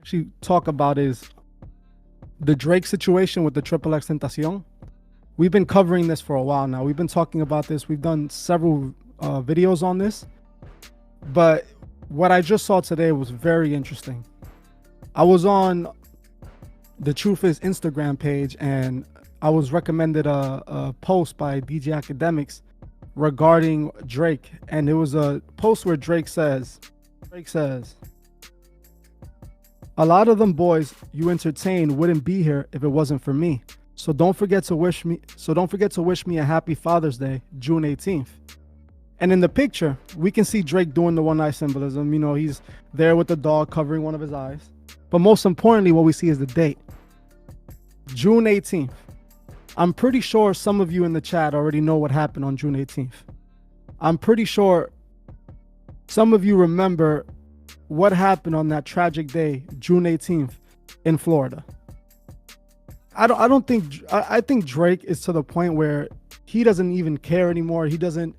actually talk about is the Drake situation with the Xxtentacion. We've been covering this for a while now. We've been talking about this. We've done several videos on this. But what I just saw today was very interesting. I was on the Truth Is Instagram page, and I was recommended a post by DJ Academics regarding Drake. And it was a post where Drake says, a lot of them boys you entertain wouldn't be here if it wasn't for me. So don't forget to wish me a happy Father's Day, June 18th. And in the picture, we can see Drake doing the one eye symbolism. You know, he's there with the dog covering one of his eyes. But most importantly, what we see is the date, June 18th. I'm pretty sure some of you in the chat already know what happened on June 18th. I'm pretty sure some of you remember what happened on that tragic day, June 18th, in Florida. I think Drake is to the point where he doesn't even care anymore. He doesn't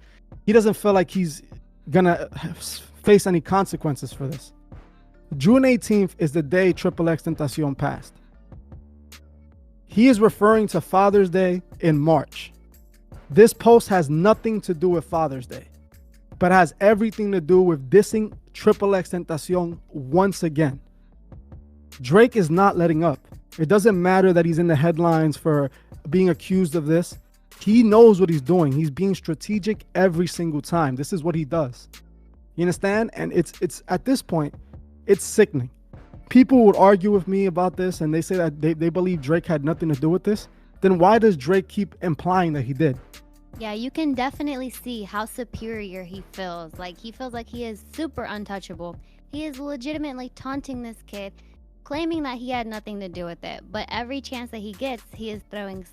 feel like he's gonna face any consequences for this. June 18th is the day Xxtentacion passed. He is referring to Father's Day in March. This post has nothing to do with Father's Day, but has everything to do with dissing Xxtentacion once again. Drake is not letting up. It doesn't matter that he's in the headlines for being accused of this. He knows what he's doing. He's being strategic every single time. This is what he does. You understand? And it's at this point, it's sickening. People would argue with me about this, and they say that they believe Drake had nothing to do with this. Then why does Drake keep implying that he did? Yeah, you can definitely see how superior he feels. Like, he feels like he is super untouchable. He is legitimately taunting this kid, claiming that he had nothing to do with it. But every chance that he gets, he is throwing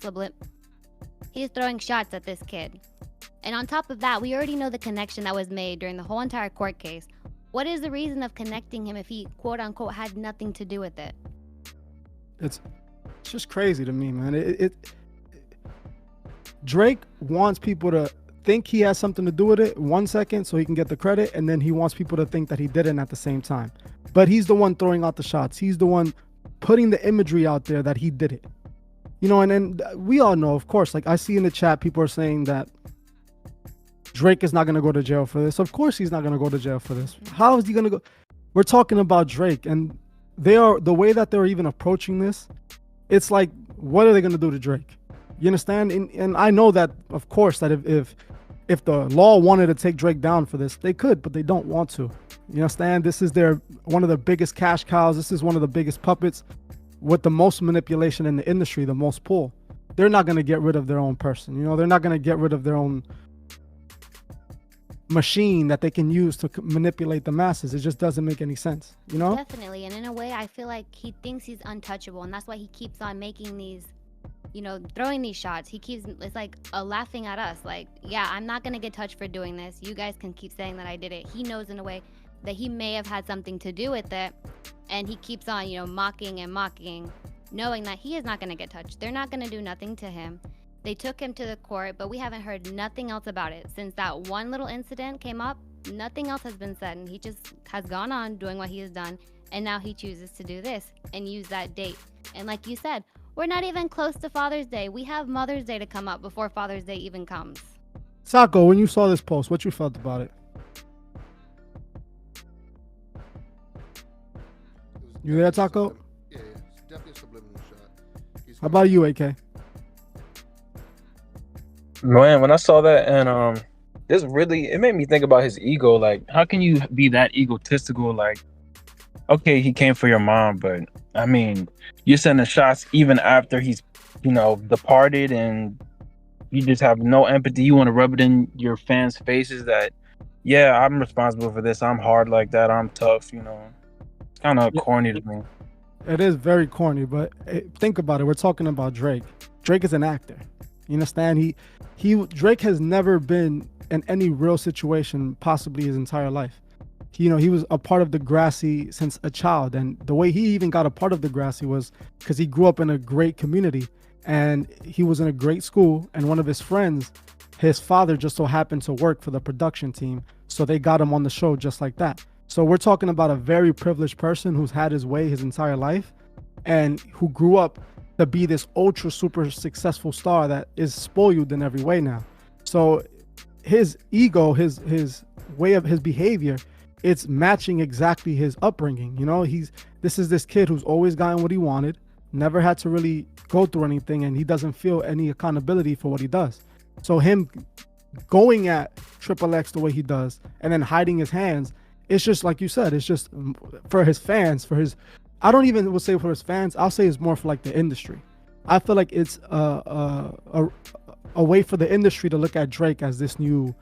shots at this kid. And on top of that, we already know the connection that was made during the whole entire court case. What is the reason of connecting him if he, quote unquote, had nothing to do with it? It's just crazy to me, man. Drake wants people to think he has something to do with it 1 second so he can get the credit, and then he wants people to think that he didn't at the same time. But he's the one throwing out the shots. He's the one putting the imagery out there that he did it. You know, and then we all know, of course, like I see in the chat, people are saying that Drake is not going to go to jail for this. Of course he's not going to go to jail for this. How is he going to go? We're talking about Drake, and the way that they're even approaching this, it's like, what are they going to do to Drake? You understand? And I know that, of course, that if the law wanted to take Drake down for this, they could, but they don't want to. You understand? This is one of the biggest cash cows. This is one of the biggest puppets with the most manipulation in the industry, the most pull. They're not going to get rid of their own person. You know, they're not going to get rid of their own machine that they can use to manipulate the masses. It just doesn't make any sense, you know? Definitely. And in a way, I feel like he thinks he's untouchable, and that's why he keeps on making these, you know, throwing these shots. It's like laughing at us. Like, yeah, I'm not going to get touched for doing this. You guys can keep saying that I did it. He knows in a way that he may have had something to do with it. And he keeps on, you know, mocking and mocking, knowing that he is not going to get touched. They're not going to do nothing to him. They took him to the court, but we haven't heard nothing else about it. Since that one little incident came up, nothing else has been said. And he just has gone on doing what he has done. And now he chooses to do this and use that date. And like you said, we're not even close to Father's Day. We have Mother's Day to come up before Father's Day even comes. Sako, when you saw this post, what you felt about it? You there, Taco? Yeah, it's definitely a subliminal shot. How about you, AK? Man, when I saw that, and it made me think about his ego. Like, how can you be that egotistical? Like, okay, he came for your mom, but I mean, you're sending shots even after he's, you know, departed, and you just have no empathy. You want to rub it in your fans' faces that, yeah, I'm responsible for this. I'm hard like that. I'm tough. You know, it's kind of corny to me. It is very corny, but think about it. We're talking about Drake. Drake is an actor. You understand? Drake has never been in any real situation, possibly his entire life. He was a part of Degrassi since a child, and the way he even got a part of Degrassi was because he grew up in a great community, and he was in a great school, and one of his friends, his father just so happened to work for the production team, so they got him on the show just like that. So we're talking about a very privileged person who's had his way his entire life and who grew up to be this ultra super successful star that is spoiled in every way now. So his ego, his way of his behavior, it's matching exactly his upbringing. You know, this is this kid who's always gotten what he wanted, never had to really go through anything, and he doesn't feel any accountability for what he does. So him going at Triple X the way he does and then hiding his hands, it's just like you said, it's just for his fans, I don't even would say for his fans, I'll say it's more for like the industry. I feel like it's a way for the industry to look at Drake as this new,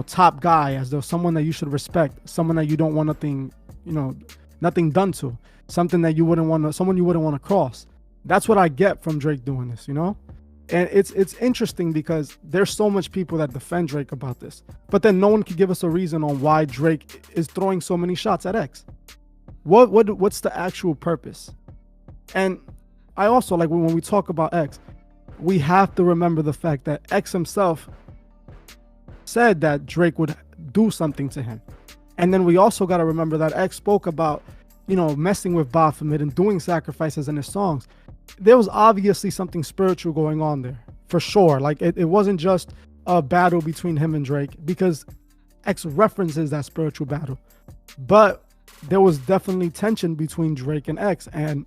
top guy, as though someone that you should respect, someone that you don't want nothing done to, something that someone you wouldn't want to cross. That's what I get from Drake doing this, And it's interesting because there's so much people that defend Drake about this, but then no one can give us a reason on why Drake is throwing so many shots at X. What's the actual purpose? And I also, like, when we talk about X, we have to remember the fact that X himself said that Drake would do something to him. And then we also got to remember that X spoke about, messing with Baphomet and doing sacrifices in his songs. There was obviously something spiritual going on there, for sure. Like, it wasn't just a battle between him and Drake, because X references that spiritual battle. But there was definitely tension between Drake and X, and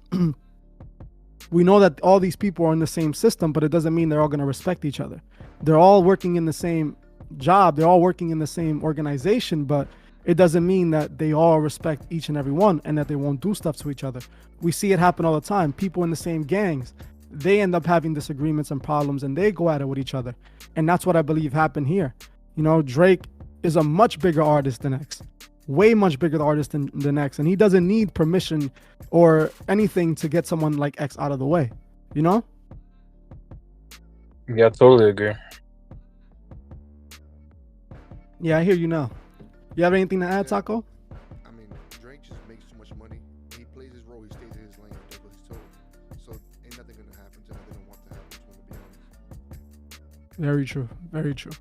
we know that all these people are in the same system, but it doesn't mean they're all going to respect each other. They're all working in the same job, they're all working in the same organization, but it doesn't mean that they all respect each and every one and that they won't do stuff to each other. We see it happen all the time. People in the same gangs, they end up having disagreements and problems, and they go at it with each other. And that's what I believe happened here. Drake is a much bigger artist than X, way much bigger artist than X, and he doesn't need permission or anything to get someone like X out of the way, Yeah, I totally agree. Yeah, I hear you now. You have anything to add, Taco? I mean, Drake just makes too much money. He plays his role. He stays in his lane. That's what he's told. So ain't nothing gonna happen to him. They don't want to happen to him, to be honest. Very true. Very true.